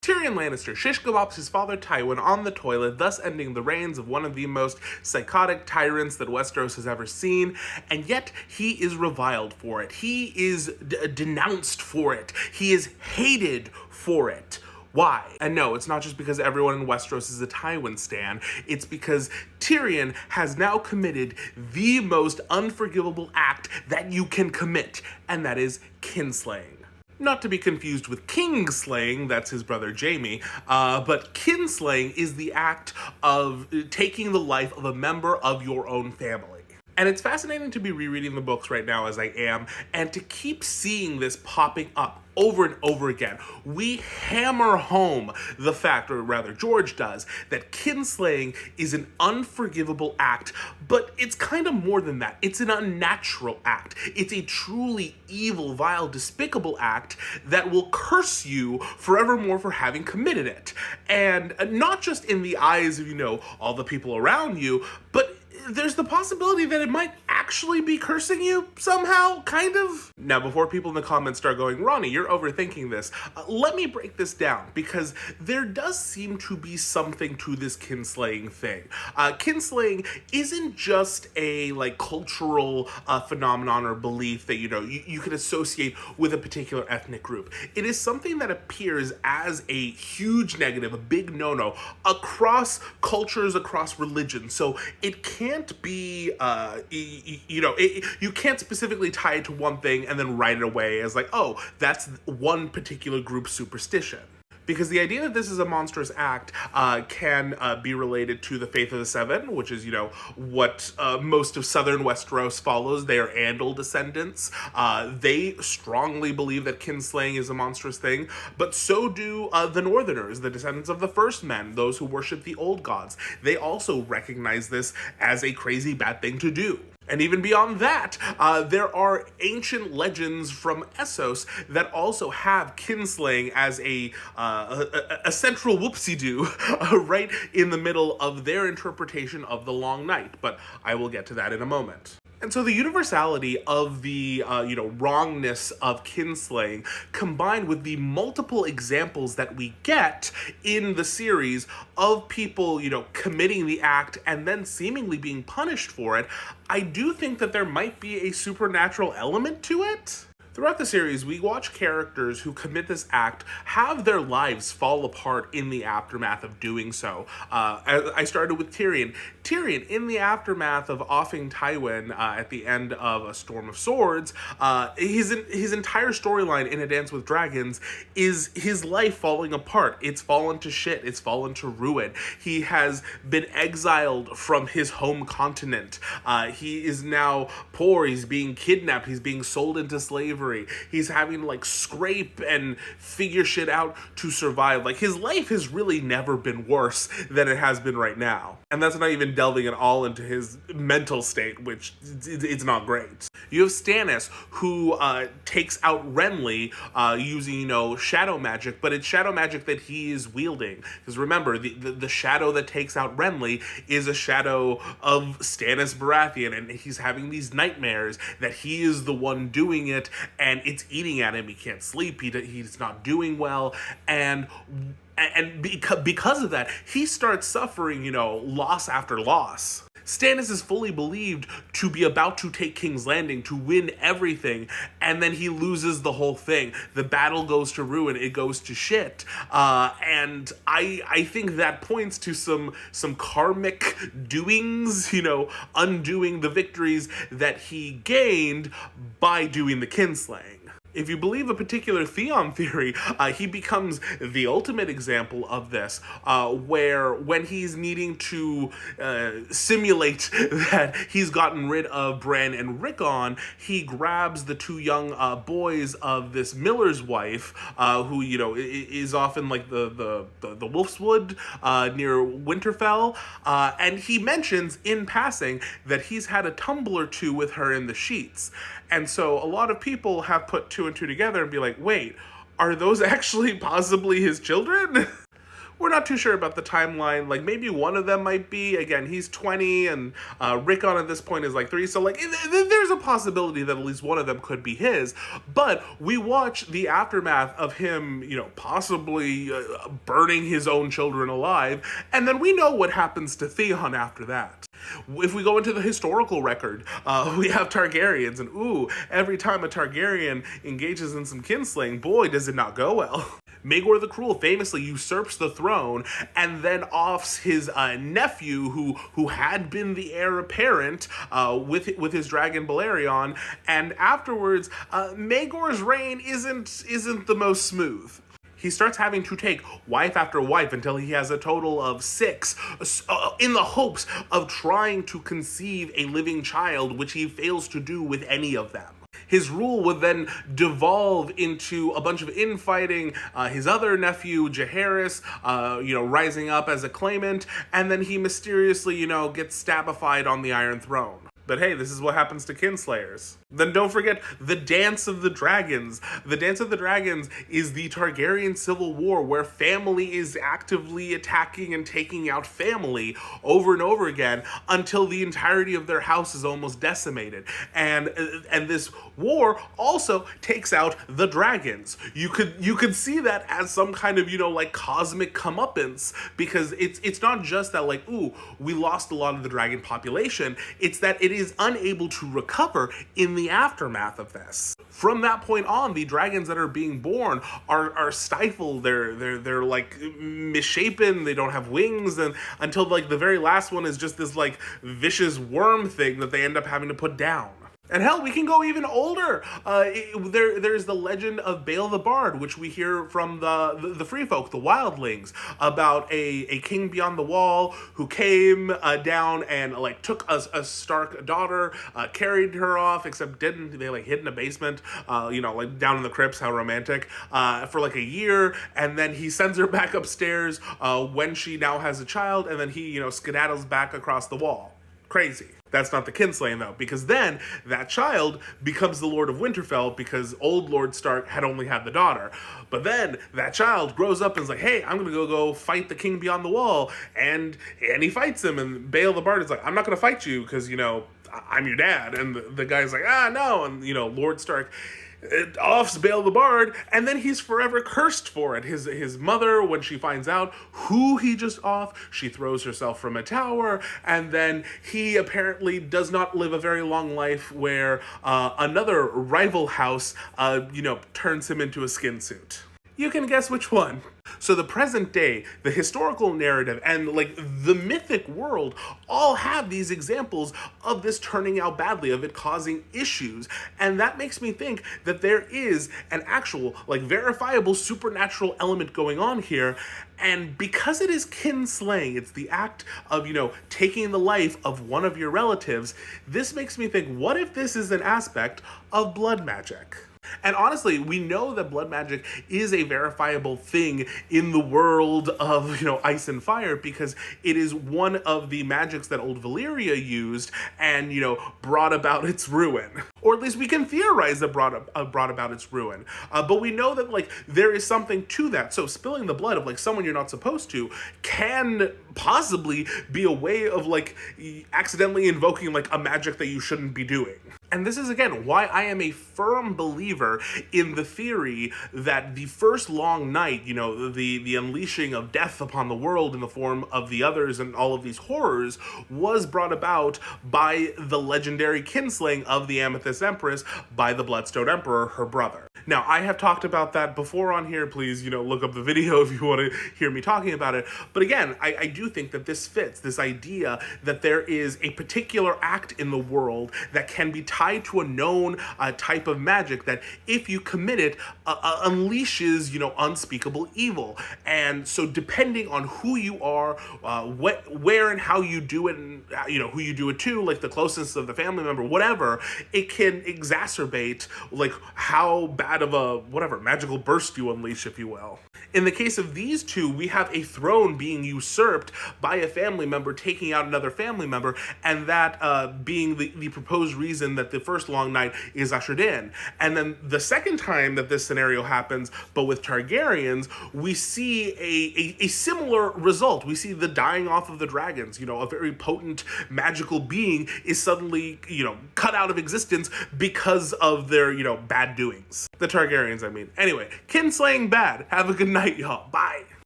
Tyrion Lannister shish kebabs his father Tywin on the toilet, thus ending the reigns of one of the most psychotic tyrants that Westeros has ever seen, and yet he is reviled for it. He is denounced for it. He is hated for it. Why? And no, it's not just because everyone in Westeros is a Tywin stan. It's because Tyrion has now committed the most unforgivable act that you can commit, and that is kinslaying. Not to be confused with kinslaying, that's his brother Jaime, but kinslaying is the act of taking the life of a member of your own family. And it's fascinating to be rereading the books right now as I am, and to keep seeing this popping up over and over again. We hammer home the fact, or rather George does, that kinslaying is an unforgivable act, but it's kind of more than that. It's an unnatural act. It's a truly evil, vile, despicable act that will curse you forevermore for having committed it. And not just in the eyes of, all the people around you, but there's the possibility that it might actually be cursing you somehow, kind of. Now, before people in the comments start going, Ronnie, you're overthinking this, let me break this down, because there does seem to be something to this kinslaying thing. Kinslaying isn't just a cultural phenomenon or belief that you can associate with a particular ethnic group. It is something that appears as a huge negative, a big no-no across cultures, across religions. So it can't be, you can't specifically tie it to one thing and then write it away as oh, that's one particular group's superstition. Because the idea that this is a monstrous act can be related to the Faith of the Seven, which is, what most of southern Westeros follows. They are Andal descendants. They strongly believe that kinslaying is a monstrous thing, but so do the Northerners, the descendants of the First Men, those who worship the old gods. They also recognize this as a crazy bad thing to do. And even beyond that, there are ancient legends from Essos that also have kinslaying as a central whoopsie-doo right in the middle of their interpretation of the Long Night. But I will get to that in a moment. And so the universality of the, wrongness of kinslaying, combined with the multiple examples that we get in the series of people, committing the act and then seemingly being punished for it, I do think that there might be a supernatural element to it. Throughout the series, we watch characters who commit this act have their lives fall apart in the aftermath of doing so. I started with Tyrion. Tyrion, in the aftermath of offing Tywin at the end of A Storm of Swords, his entire storyline in A Dance with Dragons is his life falling apart. It's fallen to shit. It's fallen to ruin. He has been exiled from his home continent. He is now poor. He's being kidnapped. He's being sold into slavery. He's having to scrape and figure shit out to survive. His life has really never been worse than it has been right now. And that's not even delving at all into his mental state, which it's not great. You have Stannis, who takes out Renly using, shadow magic, but it's shadow magic that he is wielding. Because remember, the shadow that takes out Renly is a shadow of Stannis Baratheon, and he's having these nightmares that he is the one doing it, and it's eating at him. He can't sleep. He's not doing well, and because of that, he starts suffering, loss after loss. Stannis is fully believed to be about to take King's Landing, to win everything, and then he loses the whole thing. The battle goes to ruin, it goes to shit. And I think that points to some karmic doings, undoing the victories that he gained by doing the kinslaying. If you believe a particular Theon theory, he becomes the ultimate example of this, where when he's needing to simulate that he's gotten rid of Bran and Rickon, he grabs the two young boys of this miller's wife, who, is often the Wolfswood near Winterfell, and he mentions in passing that he's had a tumble or two with her in the sheets. And so a lot of people have put two and two together and be like, wait, are those actually possibly his children? We're not too sure about the timeline. Like, maybe one of them might be. Again, he's 20, and Rickon at this point is like 3. So, like, there's a possibility that at least one of them could be his. But we watch the aftermath of him, possibly burning his own children alive. And then we know what happens to Theon after that. If we go into the historical record, we have Targaryens. And, every time a Targaryen engages in some kinslaying, boy, does it not go well. Maegor the Cruel famously usurps the throne and then offs his nephew, who had been the heir apparent, with his dragon Balerion, and afterwards, Maegor's reign isn't the most smooth. He starts having to take wife after wife until he has a total of 6, in the hopes of trying to conceive a living child, which he fails to do with any of them. His rule would then devolve into a bunch of infighting, his other nephew, Jaehaerys, rising up as a claimant, and then he mysteriously, gets stabified on the Iron Throne. But hey, this is what happens to kinslayers. Then don't forget the Dance of the Dragons. The Dance of the Dragons is the Targaryen civil war where family is actively attacking and taking out family over and over again until the entirety of their house is almost decimated. And this war also takes out the dragons. You could see that as some kind of, cosmic comeuppance, because it's not just that we lost a lot of the dragon population. It's that it is unable to recover in the aftermath of this. From that point on, the dragons that are being born are stifled. They're like misshapen. They don't have wings, and until the very last one is just this vicious worm thing that they end up having to put down. And hell, we can go even older. There's the legend of Bael the Bard, which we hear from the free folk, the wildlings, about a king beyond the wall who came down and took a Stark daughter, carried her off, except didn't. They hid in a basement, down in the crypts. How romantic! For a year, and then he sends her back upstairs when she now has a child, and then he skedaddles back across the wall. Crazy. That's not the kinslaying, though, because then that child becomes the Lord of Winterfell because old Lord Stark had only had the daughter. But then that child grows up and is like, hey, I'm going to go fight the king beyond the wall. And he fights him, and Bael the Bard is like, I'm not going to fight you because, I'm your dad. And the guy's like, no. And, Lord Stark offs Bael the Bard, and then he's forever cursed for it. His mother, when she finds out who he just offed, she throws herself from a tower, and then he apparently does not live a very long life where another rival house, turns him into a skin suit. You can guess which one. So the present day, the historical narrative, and the mythic world all have these examples of this turning out badly, of it causing issues. And that makes me think that there is an actual, verifiable supernatural element going on here. And because it is kinslaying, it's the act of, taking the life of one of your relatives, this makes me think, what if this is an aspect of blood magic? And honestly, we know that blood magic is a verifiable thing in the world of, ice and fire, because it is one of the magics that old Valyria used and, brought about its ruin. Or at least we can theorize that brought about its ruin. But we know that, there is something to that. So spilling the blood of, someone you're not supposed to can possibly be a way of, accidentally invoking, a magic that you shouldn't be doing. And this is, again, why I am a firm believer in the theory that the first long night, the unleashing of death upon the world in the form of the others and all of these horrors, was brought about by the legendary kinslaying of the Amethyst Empress by the Bloodstone Emperor, her brother. Now, I have talked about that before on here. Please, look up the video if you want to hear me talking about it. But again, I do think that this fits, this idea that there is a particular act in the world that can be tied to a known type of magic that, if you commit it, unleashes, unspeakable evil. And so depending on who you are, where and how you do it, and, who you do it to, the closeness of the family member, whatever, it can exacerbate like how bad of a whatever magical burst you unleash, if you will. In the case of these two, we have a throne being usurped by a family member taking out another family member, and that being the proposed reason that the first long night is ushered in. And then the second time that this scenario happens, but with Targaryens, we see a similar result. We see the dying off of the dragons. You know, a very potent magical being is suddenly, you know, cut out of existence because of their, you know, bad doings. The Targaryens, I mean. Anyway, kinslaying bad. Have a good night, y'all. Bye.